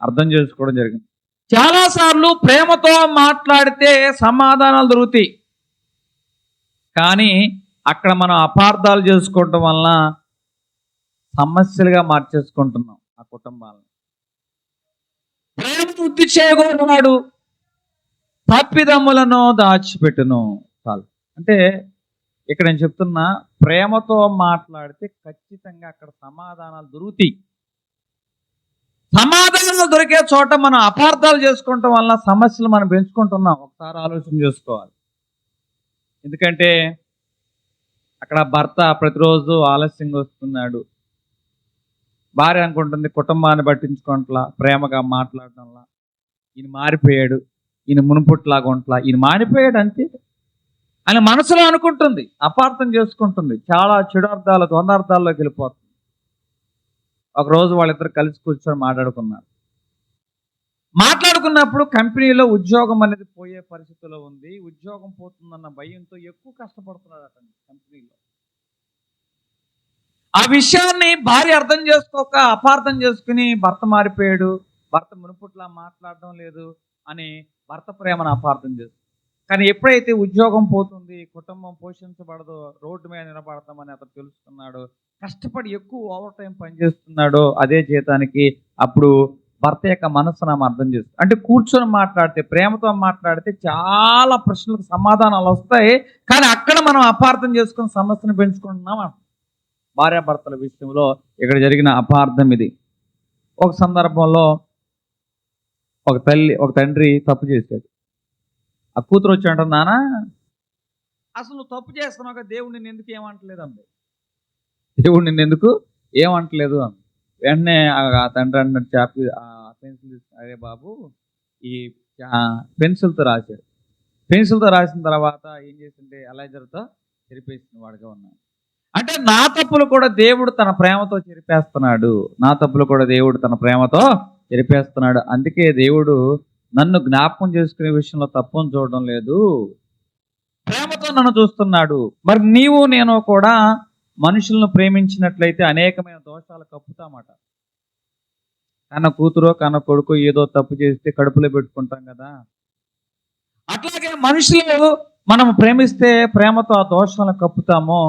అర్థం చేసుకోవడం జరిగింది. చాలాసార్లు ప్రేమతో మాట్లాడితే సమాధానాలు దొరుకుతాయి, కానీ అక్కడ మనం అపార్థాలు చేసుకోవటం వలన సమస్యలుగా మార్చేసుకుంటున్నాం ఆ కుటుంబాలను. ప్రేమ వృద్ధి చేయకూడదు, తప్పిదమ్ములను దాచిపెట్టును చాలు. అంటే ఇక్కడ నేను చెప్తున్నా, ప్రేమతో మాట్లాడితే ఖచ్చితంగా అక్కడ సమాధానాలు దొరుకుతాయి. సమాధానాలు దొరికే చోట మనం అపార్థాలు చేసుకోవటం వలన సమస్యలు మనం పెంచుకుంటున్నాం. ఒకసారి ఆలోచన చేసుకోవాలి. ఎందుకంటే అక్కడ భర్త ప్రతిరోజు ఆలస్యంగా వస్తున్నాడు, భార్య అనుకుంటుంది కుటుంబాన్ని పట్టించుకోవట్లా, ప్రేమగా మాట్లాడటంలా, ఈయన మారిపోయాడు, ఈయన మునుపుట్లాగా ఉంటలా, ఈయన మారిపోయాడు అంతే అని మనసులో అనుకుంటుంది, అపార్థం చేసుకుంటుంది, చాలా చెడు అర్థాలు, ద్వందార్థాల్లోకి వెళ్ళిపోతుంది. ఒకరోజు వాళ్ళిద్దరు కలిసి కూర్చొని మాట్లాడుకున్నప్పుడు కంపెనీలో ఉద్యోగం అనేది పోయే పరిస్థితిలో ఉంది. ఉద్యోగం పోతుందన్న భయంతో ఎక్కువ కష్టపడుతున్నాడు అతను కంపెనీలో. ఆ విషయాన్ని భార్య అర్థం చేసుకోక అపార్థం చేసుకుని భర్త మారిపోయాడు, భర్త మునుపుట్లా మాట్లాడడం లేదు అని భర్త ప్రేమను అపార్థం చేస్తుంది. కానీ ఎప్పుడైతే ఉద్యోగం పోతుంది, కుటుంబం పోషించబడదు, రోడ్డు మీద నిలబడతామని అతను తెలుసుకున్నాడు, కష్టపడి ఎక్కువ ఓవర్ టైం పనిచేస్తున్నాడో అదే జీతానికి, అప్పుడు భర్త యొక్క మనస్సును ఆమె అర్థం చేస్తుంది. అంటే కూర్చొని మాట్లాడితే, ప్రేమతో మాట్లాడితే చాలా ప్రశ్నలకు సమాధానాలు వస్తాయి, కానీ అక్కడ మనం అపార్థం చేసుకుని సమస్యను పెంచుకుంటున్నాం. భార్యాభర్తల విషయంలో ఇక్కడ జరిగిన అపార్థం ఇది. ఒక సందర్భంలో ఒక తండ్రి తప్పు చేశాడు. ఆ కూతురు వచ్చి అంటారు, నానా అసలు నువ్వు తప్పు చేస్తున్నావు కదా, దేవుడు నిన్ను ఎందుకు ఏమంటలేదు అంది. దేవుడు నిన్ను ఎందుకు ఏమంటలేదు అంది. వెంటనే ఆ తండ్రి అన్నట్టు పెన్సిల్ అరే బాబు, ఈ పెన్సిల్తో రాశాడు. పెన్సిల్తో రాసిన తర్వాత ఏం చేసింటే అలైజర్తో చెరిపేసిన వాడుగా ఉన్నాడు. అంటే నా తప్పులు కూడా దేవుడు తన ప్రేమతో చెరిపేస్తున్నాడు, నా తప్పులు కూడా దేవుడు తన ప్రేమతో చెరిపేస్తున్నాడు. అందుకే దేవుడు నన్ను జ్ఞాపకం చేసుకునే విషయంలో తప్పును చూడడం లేదు, ప్రేమతో నన్ను చూస్తున్నాడు. మరి నీవు నేను కూడా మనుషులను ప్రేమించినట్లయితే అనేకమైన దోషాలు కప్పుతామట. కన్న కూతురో కన్న కొడుకు ఏదో తప్పు చేస్తే కడుపులో పెట్టుకుంటాం కదా, అట్లాగే మనుషులు మనం ప్రేమిస్తే ప్రేమతో ఆ దోషాలను కప్పుతాము.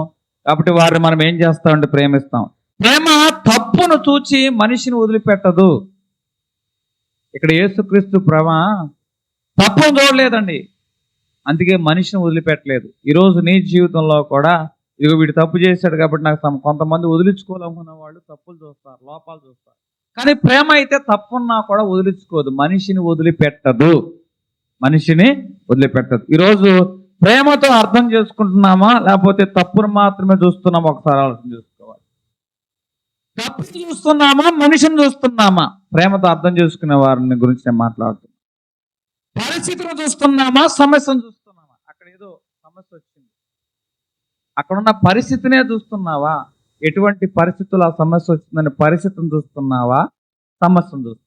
కాబట్టి వారిని మనం ఏం చేస్తామంటే ప్రేమిస్తాం. ప్రేమ తప్పును చూచి మనిషిని వదిలిపెట్టదు. ఇక్కడ యేసుక్రీస్తు ప్రేమ తప్పును చూడలేదండి, అందుకే మనిషిని వదిలిపెట్టలేదు. ఈరోజు నీ జీవితంలో కూడా ఇదిగో వీడు తప్పు చేశాడు కాబట్టి నాకు కొంతమంది వదిలించుకోవాలనుకున్న వాళ్ళు తప్పులు చూస్తారు, లోపాలు చూస్తారు. కానీ ప్రేమ అయితే తప్పున్నా కూడా వదిలించుకోదు, మనిషిని వదిలిపెట్టదు. మనిషిని వదిలిపెట్టదు. ఈరోజు ప్రేమతో అర్థం చేసుకుంటున్నామా లేకపోతే తప్పును మాత్రమే చూస్తున్నామా? ఒకసారి ఆలోచన చేసుకోవాలి. తప్పును చూస్తున్నామా మనిషిని చూస్తున్నామా? ప్రేమతో అర్థం చేసుకునే వారిని గురించి నేను మాట్లాడుతున్నాను. పరిస్థితిని చూస్తున్నామా సమస్యను చూస్తున్నామా? అక్కడ ఏదో సమస్య వచ్చింది, అక్కడున్న పరిస్థితినే చూస్తున్నావా? ఎటువంటి పరిస్థితులు ఆ సమస్య వచ్చిందని పరిస్థితిని చూస్తున్నావా సమస్యను చూస్తున్నావా?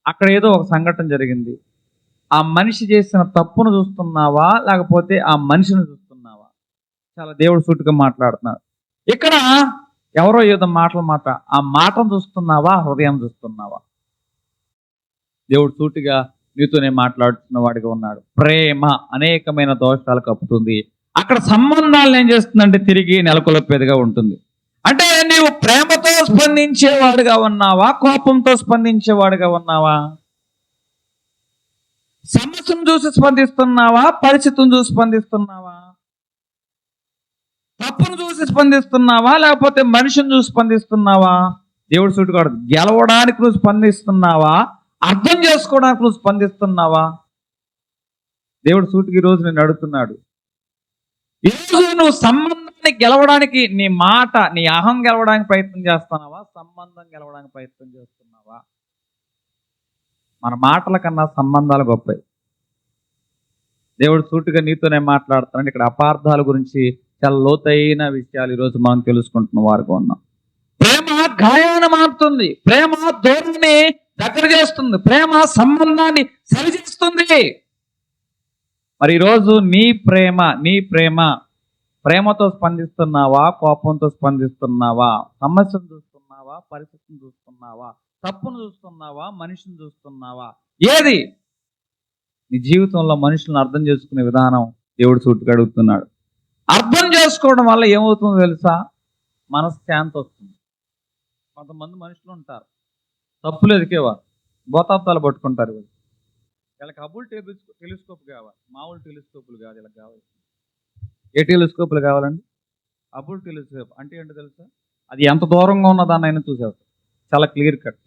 అక్కడ ఏదో ఒక సంఘటన జరిగింది, ఆ మనిషి చేసిన తప్పును చూస్తున్నావా లేకపోతే ఆ మనిషిని చూస్తున్నావా? చాలా దేవుడు సూటిగా మాట్లాడుతున్నారు. ఇక్కడ ఎవరో ఏదో మాట ఆ మాటను చూస్తున్నావా హృదయం చూస్తున్నావా? దేవుడు సూటిగా నీతోనే మాట్లాడుతున్న వాడిగా ఉన్నాడు. ప్రేమ అనేకమైన దోషాలు కప్పుతుంది. అక్కడ సంబంధాలను ఏం చేస్తుందంటే తిరిగి నెలకొల్పేదిగా ఉంటుంది. అంటే నీవు ప్రేమతో స్పందించేవాడుగా ఉన్నావా కోపంతో స్పందించేవాడుగా ఉన్నావా? సమస్యను చూసి స్పందిస్తున్నావా పరిస్థితిని చూసి స్పందిస్తున్నావా? తప్పును చూసి స్పందిస్తున్నావా లేకపోతే మనిషిని చూసి స్పందిస్తున్నావా? దేవుడు సూటిగా గెలవడానికి నువ్వు స్పందిస్తున్నావా అర్థం చేసుకోవడానికి నువ్వు స్పందిస్తున్నావా? దేవుడు సూటికి ఈరోజు నేను అడుగుతున్నాడు. ఈరోజు నువ్వు సంబంధాన్ని గెలవడానికి నీ మాట నీ అహం గెలవడానికి ప్రయత్నం చేస్తున్నావా సంబంధం గెలవడానికి ప్రయత్నం చేస్తున్నావా? మన మాటల కన్నా సంబంధాలు గొప్పవి. దేవుడు సూటిగా నీతోనే మాట్లాడుతున్నాడు. ఇక్కడ అపార్థాల గురించి చాలా లోతైన విషయాలు ఈరోజు మనం తెలుసుకుంటున్న వారుగా ఉన్నాం. ప్రేమ గాయాన్ని మారుతుంది, ప్రేమ దూరాన్ని దగ్గర చేస్తుంది, ప్రేమ సంబంధాన్ని సరిచేస్తుంది. మరి ఈరోజు నీ ప్రేమతో స్పందిస్తున్నావా కోపంతో స్పందిస్తున్నావా? సమస్యను చూస్తున్నావా పరిస్థితిని చూస్తున్నావా? తప్పును చూస్తున్నావా మనిషిని చూస్తున్నావా? ఏది? నీ జీవితంలో మనుషులను అర్థం చేసుకునే విధానం దేవుడు సూటిగా అడుగుతున్నాడు. అర్థం చేసుకోవడం వల్ల ఏమవుతుందో తెలుసా? మనశ్శాంతి వస్తుంది. కొంతమంది మనుషులు ఉంటారు తప్పులు ఎదికేవారు, బోతాబ్దాలు పట్టుకుంటారు. వీళ్ళకి హబుల్ టెలిస్కోప్ కావాలి, మామూలు టెలిస్కోపులు కాదు. వీళ్ళకి కావాలి ఏ టెలిస్కోపులు కావాలండి? హబుల్ టెలిస్కోప్ అంటే ఏంటో తెలుసా? అది ఎంత దూరంగా ఉన్నదాన్నైనా చూసేస్తారు, చాలా క్లియర్ కట్.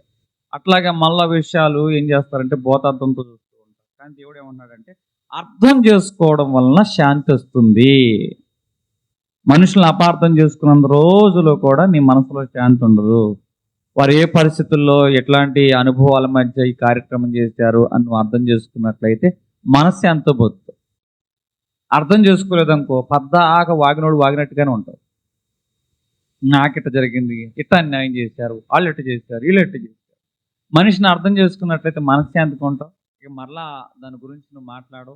అట్లాగే మళ్ళా విషయాలు ఏం చేస్తారంటే బోతార్థంతో చూస్తూ ఉంటారు. కానీ దేవుడు ఏమన్నాడంటే అర్థం చేసుకోవడం వలన శాంతి వస్తుంది. మనుషులను అపార్థం చేసుకున్నంత రోజులు కూడా నీ మనసులో శాంతి ఉండదు. వారు ఏ పరిస్థితుల్లో ఎట్లాంటి అనుభవాల మధ్య ఈ కార్యక్రమం చేశారు అని నువ్వు అర్థం చేసుకున్నట్లయితే మనశ్శాంతితో పోతుంది. అర్థం చేసుకోలేదనుకో పద్దాక వాగినట్టుగానే ఉంటావు. నాకిట్ట జరిగింది, ఇట్ట అన్యాయం చేశారు, వాళ్ళు ఎట్టు చేశారు, వీళ్ళు ఎట్టు చేశారు. మనిషిని అర్థం చేసుకున్నట్లయితే మనశ్శాంతిగా ఉంటావు. ఇక మరలా దాని గురించి నువ్వు మాట్లాడు,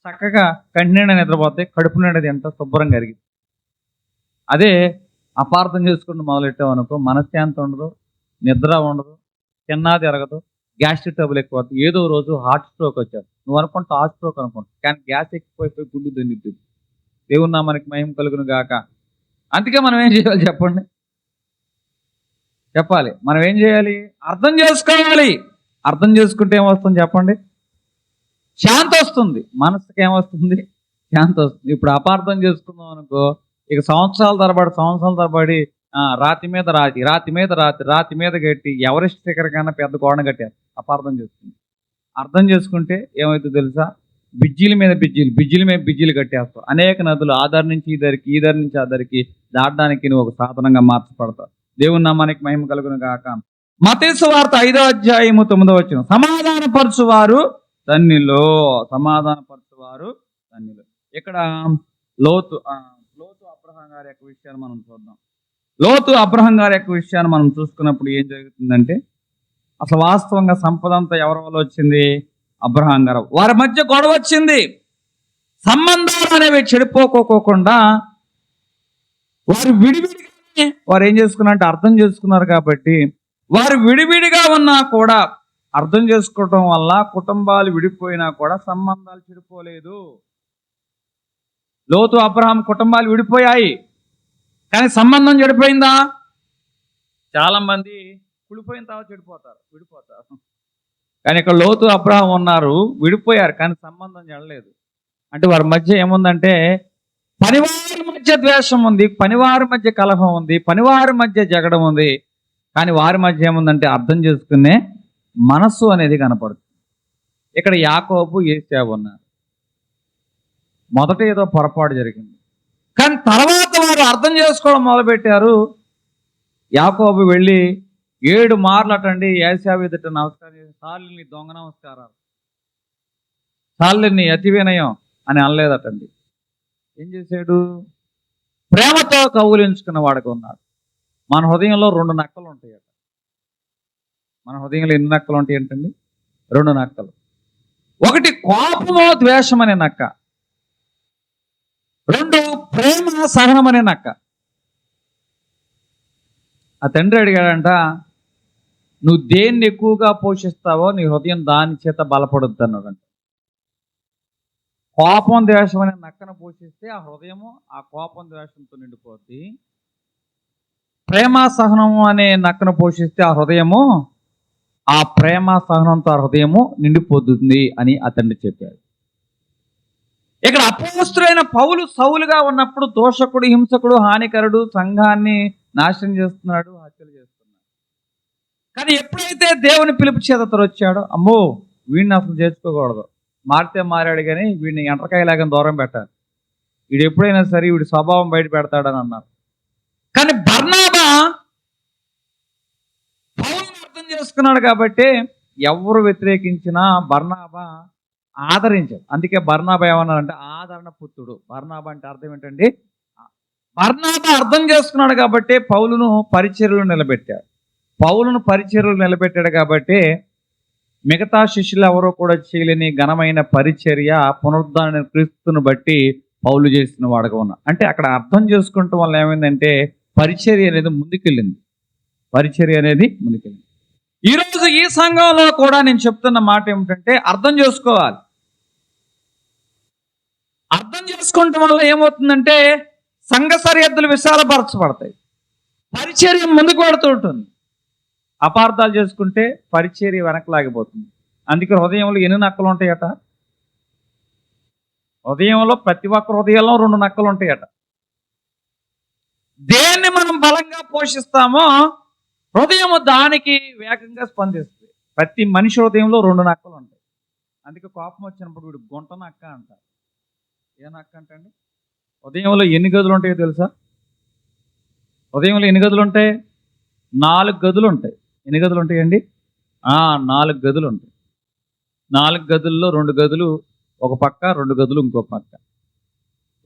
చక్కగా కంటి నిండా నిద్రపోతే కడుపు నిండా ఎంత శుభ్రంగా జరిగింది. అదే అపార్థం చేసుకుంటూ మొదలెట్టావు అనుకో మనశ్శాంతి ఉండదు, నిద్ర ఉండదు, తిన్నా జరగదు, గ్యాస్ట్రిక్ ట్రబుల్ ఎక్కువ అవుతుంది. ఏదో రోజు హార్ట్ స్ట్రోక్ వచ్చారు. నువ్వు అనుకుంటా హార్ట్ స్ట్రోక్ అనుకుంటావు, కానీ గ్యాస్ ఎక్కువైపోయి గుండు దండిద్ది. దేవుని నామానికి మహిమ కలుగును గాక. అందుకే మనం ఏం చేయాలి చెప్పండి? చెప్పాలి. మనం ఏం చేయాలి? అర్థం చేసుకోవాలి. అర్థం చేసుకుంటే ఏమొస్తుంది చెప్పండి? శాంతి వస్తుంది. మనసుకి ఏమొస్తుంది? శాంతి వస్తుంది. ఇప్పుడు అపార్థం చేసుకుందాం అనుకో ఇక సంవత్సరాల తరబడి రాతి మీద కట్టి ఎవరెస్ట్ శిఖర కన్నా పెద్ద గోడ కట్టారు. అపార్థం చేసుకుంది. అర్థం చేసుకుంటే ఏమవుతుందో తెలుసా? బిజ్జీల మీద బిజ్జీలు కట్టేస్తావు. అనేక నదులు ఆధార్ నుంచి ఈ దారి నుంచి ఆ దారికి దాటడానికి నువ్వు ఒక సాధనంగా మార్చబడతావు. దేవుని నామానికి మహిమ కలుగును గాక. మత్తయి సువార్త 5వ అధ్యాయము 9వ వచనం, సమాధానపరచువారు ధన్యులు. ఇక్కడ లోతు అబ్రహాం గారి యొక్క విషయాన్ని మనం చూద్దాం. లోతు అబ్రహాం గారి యొక్క విషయాన్ని మనం చూసుకున్నప్పుడు ఏం జరుగుతుందంటే అసలు వాస్తవంగా సంపద అంతా ఎవరి వల్ల వచ్చింది? అబ్రహాం గారు. వారి మధ్య గొడవ వచ్చింది. సంబంధాలు అనేవి చెడిపోకోకుండా వారు ఏం చేసుకున్నారంటే అర్థం చేసుకున్నారు. కాబట్టి వారు విడివిడిగా ఉన్నా కూడా అర్థం చేసుకోవటం వల్ల కుటుంబాలు విడిపోయినా కూడా సంబంధాలు చెడిపోలేదు. లోతు అబ్రహాం కుటుంబాలు విడిపోయాయి, కానీ సంబంధం చెడిపోయిందా? చాలా మంది విడిపోయిన తర్వాత విడిపోతారు. కానీ ఇక్కడ లోతు అబ్రహాం ఉన్నారు, విడిపోయారు కానీ సంబంధం చెడలేదు. అంటే వారి మధ్య ఏముందంటే పనివారి మధ్య ద్వేషం ఉంది, పనివారి మధ్య కలహం ఉంది, పనివారి మధ్య జగడం ఉంది. కానీ వారి మధ్య ఏముందంటే అర్థం చేసుకునే మనస్సు అనేది కనపడుతుంది. ఇక్కడ యాకోబు ఏశావు ఉన్నారు. మొదట ఏదో పొరపాటు జరిగింది, కానీ తర్వాత వారు అర్థం చేసుకోవడం మొదలుపెట్టారు. యాకోబు వెళ్ళి 7 మార్లు అటండి ఏశావు ఎదుట నమస్కారం చేసి, సాలిని దొంగ నమస్కారాలు, సాలిని అతి వినయం అని అనలేదటండి. ఏం చేశాడు? ప్రేమతో కౌగులించుకున్న వాడికి ఉన్నాడు. మన హృదయంలో 2 నక్కలు ఉంటాయట. మన హృదయంలో ఎన్ని నక్కలు ఉంటాయి ఏంటండి? 2 నక్కలు. ఒకటి కోపమో ద్వేషం అనే నక్క, 2 ప్రేమ సహనం అనే నక్క. ఆ తండ్రి అడిగాడంట, నువ్వు దేన్ని ఎక్కువగా పోషిస్తావో నీ హృదయం దాని చేత బలపడుద్ది అన్నాడంట. కోపం ద్వేషం అనే నక్కను పోషిస్తే ఆ హృదయము ఆ కోపం ద్వేషంతో నిండిపోద్ది. ప్రేమ సహనము అనే నక్కను పోషిస్తే ఆ హృదయము ఆ ప్రేమ సహనంతో ఆ హృదయము నిండిపోతుంది అని అతన్ని చెప్పాడు. ఇక్కడ అపోస్తులైన పౌలు సౌలుగా ఉన్నప్పుడు దోషకుడు, హింసకుడు, హానికరుడు, సంఘాన్ని నాశనం చేస్తున్నాడు, హత్యలు చేస్తున్నాడు. కానీ ఎప్పుడైతే దేవుని పిలుపు చేత అతను వచ్చాడో, అమ్మో వీడిని అసలు చేర్చుకోకూడదు, మారితే మారాడు కానీ వీడిని ఎంటకాయలాగా దూరం పెట్టాలి, వీడు ఎప్పుడైనా సరే వీడి స్వభావం బయట పెడతాడని అన్నారు. కానీ బర్నాబా పౌలుని అర్థం చేసుకున్నాడు కాబట్టి ఎవరు వ్యతిరేకించినా బర్నాబా ఆదరించాడు. అందుకే బర్నాబా ఏమన్నారంటే ఆదరణ పుత్రుడు. బర్నాబా అంటే అర్థం ఏంటండి? బర్నాబా అర్థం చేసుకున్నాడు కాబట్టి పౌలును పరిచర్యలు నిలబెట్టాడు. పౌలును పరిచర్యలు నిలబెట్టాడు కాబట్టి మిగతా శిష్యులు ఎవరో కూడా చేయలేని ఘనమైన పరిచర్య పునరుద్ధరణ క్రీస్తును బట్టి పౌలు చేసిన వాడుగా ఉన్నా. అంటే అక్కడ అర్థం చేసుకుంటాం వల్ల ఏమైందంటే పరిచర్య అనేది ముందుకెళ్ళింది. ఈరోజు ఈ సంఘంలో కూడా నేను చెప్తున్న మాట ఏమిటంటే అర్థం చేసుకోవాలి. అర్థం చేసుకోవటం వల్ల ఏమవుతుందంటే సంఘ సరిహద్దులు విశాలపరచబడతాయి, పరిచర్య ముందుకు పడుతూ ఉంటుంది. అపార్థాలు చేసుకుంటే పరిచర్య వెనకలాగిపోతుంది. అందుకే హృదయంలో ఎన్ని నక్కలు ఉంటాయట? హృదయంలో ప్రతి ఒక్క హృదయంలో 2 నక్కలు ఉంటాయట. దేన్ని మనం బలంగా పోషిస్తామో హృదయము దానికి వేగంగా స్పందిస్తుంది. ప్రతి మనిషి హృదయంలో 2 నక్కలు ఉంటాయి. అందుకే కోపం వచ్చినప్పుడు వీడు గుంట నక్క అంటారు. ఏ నక్క అంటండి? హృదయంలో ఎన్ని గదులు ఉంటాయో తెలుసా? హృదయంలో ఎన్ని గదులు ఉంటాయి? 4 గదులు ఉంటాయి. ఎన్ని గదులు ఉంటాయండి? 4 గదులు ఉంటాయి. 4 గదుల్లో 2 గదులు ఒక పక్క, 2 గదులు ఇంకో పక్క.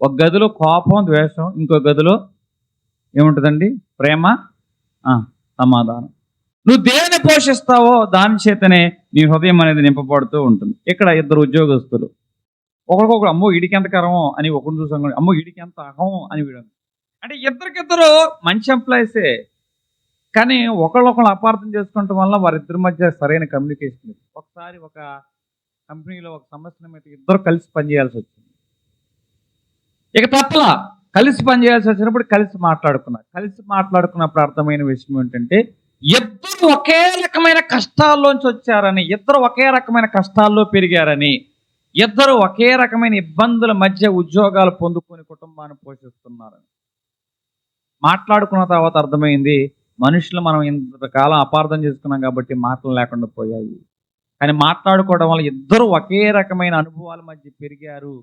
ఒక గదిలో కోపం ద్వేషం, ఇంకో గదిలో ఏముంటుందండి? ప్రేమ సమాధానం. నువ్వు దేన్ని పోషిస్తావో దాని చేతనే నీ హృదయం అనేది నింపబడుతూ ఉంటుంది. ఇక్కడ 2 ఉద్యోగస్తులు ఒకరికొకరు అమ్మో వీడికి ఎంత కరమో అని ఒకరిని చూసాం, అమ్మో వీడికి ఎంత అహమో అని వీడు. అంటే ఇద్దరికిద్దరు మంచి ఎంప్లాయీసే, కానీ ఒకళ్ళొకళ్ళు అపార్థం చేసుకోవటం వల్ల వారిద్దరి మధ్య సరైన కమ్యూనికేషన్ లేదు. ఒకసారి ఒక కంపెనీలో ఒక సమస్య మీద ఇద్దరు కలిసి పనిచేయాల్సి వచ్చింది. ఇక తప్పలా కలిసి పనిచేయాల్సి వచ్చినప్పుడు కలిసి మాట్లాడుకున్నప్పుడు అర్థమైన విషయం ఏంటంటే ఇద్దరు ఒకే రకమైన కష్టాల్లోంచి వచ్చారని, ఇద్దరు ఒకే రకమైన కష్టాల్లో పెరిగారని, ఇద్దరు ఒకే రకమైన ఇబ్బందుల మధ్య ఉద్యోగాలు పొందుకొని కుటుంబాన్ని పోషిస్తున్నారని మాట్లాడుకున్న తర్వాత అర్థమైంది మనుషులు మనం ఇంతకాలం అపార్థం చేసుకున్నాం కాబట్టి మాటలు లేకుండా పోయాయి. కానీ మాట్లాడుకోవడం వల్ల ఇద్దరు ఒకే రకమైన అనుభవాల మధ్య పెరిగారు,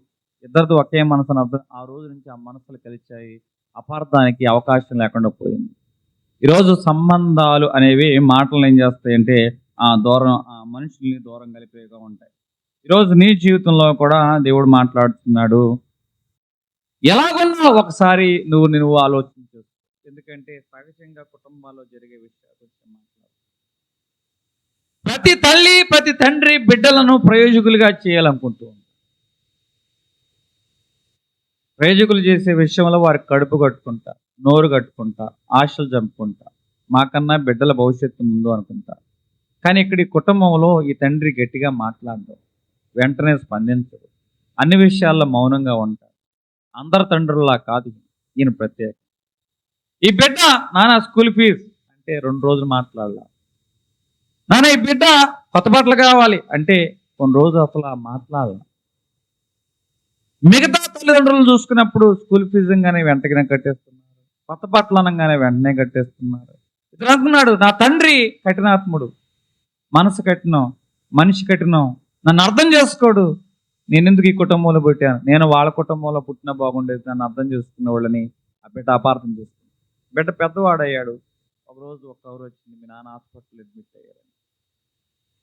ఇద్దరితో ఒకే మనసును అర్థం. ఆ రోజు నుంచి ఆ మనసులు కలిచాయి, అపార్థానికి అవకాశం లేకుండా పోయింది. ఈరోజు సంబంధాలు అనేవి మాటలు ఏం చేస్తాయంటే మనుషుల్ని దూరం కలిపేగా ఉంటాయి. ఈరోజు నీ జీవితంలో కూడా దేవుడు మాట్లాడుతున్నాడు. ఎలాగున్నా ఒకసారి నువ్వు ఆలోచించు. ఎందుకంటే సహజంగా కుటుంబాల్లో జరిగే విషయాలు మాట్లాడు. ప్రతి తల్లి ప్రతి తండ్రి బిడ్డలను ప్రయోజకులుగా చేయాలనుకుంటూ ఉంటారు. ప్రయోజకులు చేసే విషయంలో వారికి కడుపు కట్టుకుంటారు, నోరు కట్టుకుంటారు, ఆశలు చంపుకుంటారు, మాకన్నా బిడ్డల భవిష్యత్తు ముందు అనుకుంటారు. కానీ ఇక్కడ ఈ కుటుంబంలో ఈ తండ్రి గట్టిగా మాట్లాడదు, వెంటనే స్పందించడు, అన్ని విషయాల్లో మౌనంగా ఉంటాడు. అందరు తండ్రుల్లా కాదు, ఈయన ప్రత్యేక. ఈ బిడ్డ నాన్న స్కూల్ ఫీజు అంటే 2 రోజులు మాట్లాడాల. నాన్న ఈ బిడ్డ కొత్త బట్టలు కావాలి అంటే కొన్ని రోజులు అసలు మాట్లాడాల. మిగతా తల్లిదండ్రులు చూసుకున్నప్పుడు స్కూల్ ఫీజు అనగానే వెంటనే కట్టేస్తున్నారు, కొత్త బట్టలు అనగానే వెంటనే కట్టేస్తున్నారు. ఇతను అనుకున్నాడు, నా తండ్రి కఠినాత్ముడు, మనసు కఠినం, మనిషి కఠినం, నన్ను అర్థం చేసుకోడు, నేను ఎందుకు ఈ కుటుంబంలో పుట్టాను, నేను వాళ్ళ కుటుంబంలో పుట్టినా బాగుండేది, నన్ను అర్థం చేసుకునే వాళ్ళని ఆ బిడ్డ అపార్థం చేసుకున్నాడు. బిడ్డ పెద్దవాడయ్యాడు. ఒకరోజు ఒక కవర్ వచ్చింది, మీ నాన్న హాస్పిటల్ అడ్మిట్ అయ్యారు.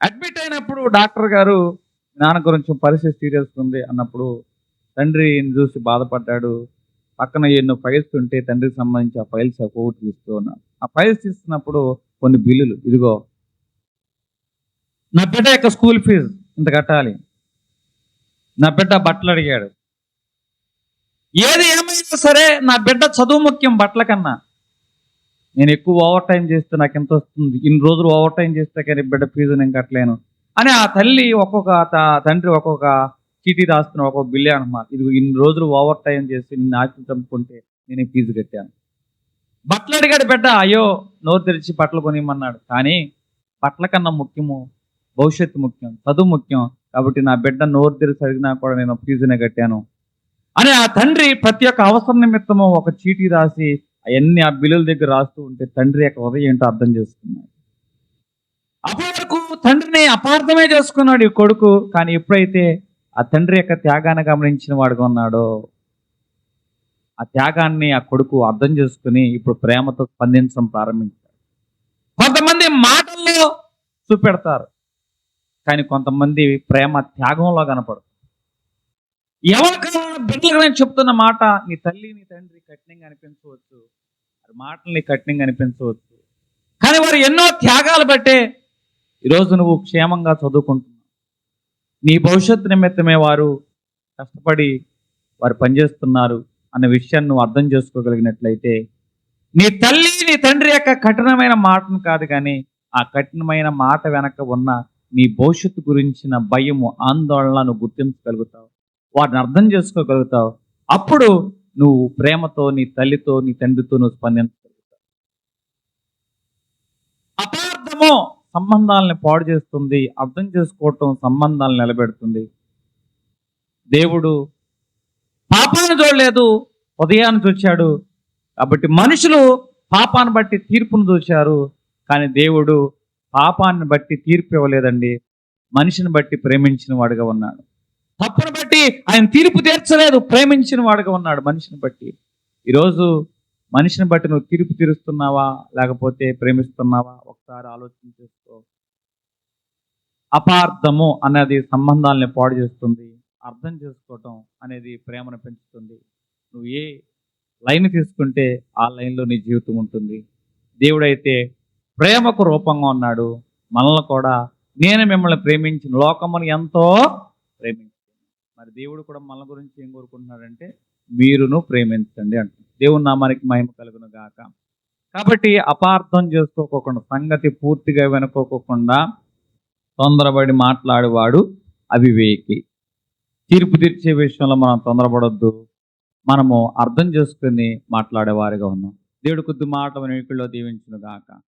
అడ్మిట్ అయినప్పుడు డాక్టర్ గారు మీ నాన్న గురించి పరిస్థితి సీరియస్ ఉంది అన్నప్పుడు తండ్రి చూసి బాధపడ్డాడు. పక్కన ఎన్నో ఫైల్స్ ఉంటే తండ్రికి సంబంధించి ఆ ఫైల్స్ ఒక్కొక్కటి తీస్తూ ఉన్నాడు. ఆ ఫైల్స్ తీస్తున్నప్పుడు కొన్ని బిల్లులు, ఇదిగో నా బిడ్డ యొక్క స్కూల్ ఫీజు ఇంత కట్టాలి, నా బిడ్డ బట్టలు అడిగాడు, ఏది ఏమైనా సరే నా బిడ్డ చదువు ముఖ్యం బట్టల కన్నా. నేను ఎక్కువ ఓవర్ టైం చేస్తే నాకు ఎంత వస్తుంది, ఇన్ని రోజులు ఓవర్ టైం చేస్తే కానీ బిడ్డ ఫీజు నేను కట్టలేను అని ఆ తల్లి తండ్రి ఒక్కొక్క చీటీ రాస్తున్న ఒక్కొక్క బిల్లే అనమాట. ఇది ఇన్ని రోజులు ఓవర్ టైం చేసి నిన్ను ఆస్తి చంపుకుంటే నేను ఫీజు కట్టాను. బట్టలు అడిగాడు బిడ్డ, అయ్యో నోరు తెరిచి బట్టలు కొనిమన్నాడు. కానీ బట్టల కన్నా ముఖ్యము భవిష్యత్తు ముఖ్యం, చదువు ముఖ్యం, కాబట్టి నా బిడ్డ నోరు తెరిచి అడిగినా కూడా నేను ఫీజునే కట్టాను అని ఆ తండ్రి ప్రతి ఒక్క అవసరం నిమిత్తము ఒక చీటీ రాసి అవన్నీ ఆ బిల్లుల దగ్గర రాస్తూ ఉంటే తండ్రి యొక్క హృదయం ఏంటో అర్థం చేసుకున్నాడు. అప్పటి వరకు తండ్రిని అపార్థమే చేసుకున్నాడు ఈ కొడుకు. కానీ ఎప్పుడైతే ఆ తండ్రి యొక్క త్యాగాన్ని గమనించిన వాడుగా ఉన్నాడో, ఆ త్యాగాన్ని ఆ కొడుకు అర్థం చేసుకుని ఇప్పుడు ప్రేమతో స్పందించడం ప్రారంభించాడు. కొంతమంది మాటల్లో చూపెడతారు, కానీ కొంతమంది ప్రేమ త్యాగంలో కనపడదు. ఎవరికైనా బిడ్డలకు నేను చెప్తున్న మాట, నీ తల్లి నీ తండ్రి కఠినంగా అనిపించవచ్చు, వారి మాటల్ని కఠినంగా అనిపించవచ్చు, కానీ వారు ఎన్నో త్యాగాలు బట్టే ఈరోజు నువ్వు క్షేమంగా చదువుకుంటున్నావు. నీ భవిష్యత్తు నిమిత్తమే వారు కష్టపడి వారు పనిచేస్తున్నారు అన్న విషయాన్ని నువ్వు అర్థం చేసుకోగలిగినట్లయితే నీ తల్లి నీ తండ్రి యొక్క కఠినమైన మాటను కాదు, కానీ ఆ కఠినమైన మాట వెనక ఉన్న నీ భవిష్యత్తు గురించిన భయము ఆందోళన నువ్వు గుర్తించగలుగుతావు, వారిని అర్థం చేసుకోగలుగుతావు. అప్పుడు నువ్వు ప్రేమతో నీ తల్లితో నీ తండ్రితో నువ్వు స్పందించగలుగుతావు. అపార్థము సంబంధాలను పాడు చేస్తుంది, అర్థం చేసుకోవటం సంబంధాలను నిలబెడుతుంది. దేవుడు పాపాన్ని చూడలేదు, ఉదయాన్ని చూచాడు. కాబట్టి మనుషులు పాపాన్ని బట్టి తీర్పును చూశారు, కానీ దేవుడు పాపాన్ని బట్టి తీర్పు ఇవ్వలేదండి, మనిషిని బట్టి ప్రేమించిన వాడుగా ఉన్నాడు. తప్పును బట్టి ఆయన తీర్పు తీర్చలేదు, ప్రేమించిన వాడుగా ఉన్నాడు మనిషిని బట్టి. ఈరోజు మనిషిని బట్టి నువ్వు తీర్పు తీరుస్తున్నావా లేకపోతే ప్రేమిస్తున్నావా ఒకసారి ఆలోచన చేసుకో. అపార్థము అనేది సంబంధాలని పాడు చేస్తుంది, అర్థం చేసుకోవటం అనేది ప్రేమను పెంచుతుంది. నువ్వు ఏ లైన్ తీసుకుంటే ఆ లైన్లో నీ జీవితం ఉంటుంది. దేవుడైతే ప్రేమకు రూపంగా ఉన్నాడు. మనల్ని కూడా నేను మిమ్మల్ని ప్రేమించిన లోకమును ఎంతో ప్రేమించాను. మరి దేవుడు కూడా మన గురించి ఏం కోరుకుంటున్నాడంటే మీరును ప్రేమించండి అంట. దేవుని నామానికి మహిమ కలుగును గాక. కాబట్టి అపార్థం చేసుకోకుండా, సంగతి పూర్తిగా వెనుకోకుండా తొందరపడి మాట్లాడేవాడు అవివేకి. తీర్పు తీర్చే విషయంలో మనం తొందరపడొద్దు, మనము అర్థం చేసుకుని మాట్లాడేవారిగా ఉన్నాం. దేవుడు కొద్ది మాట వినికిడిలో దీవించును గాక.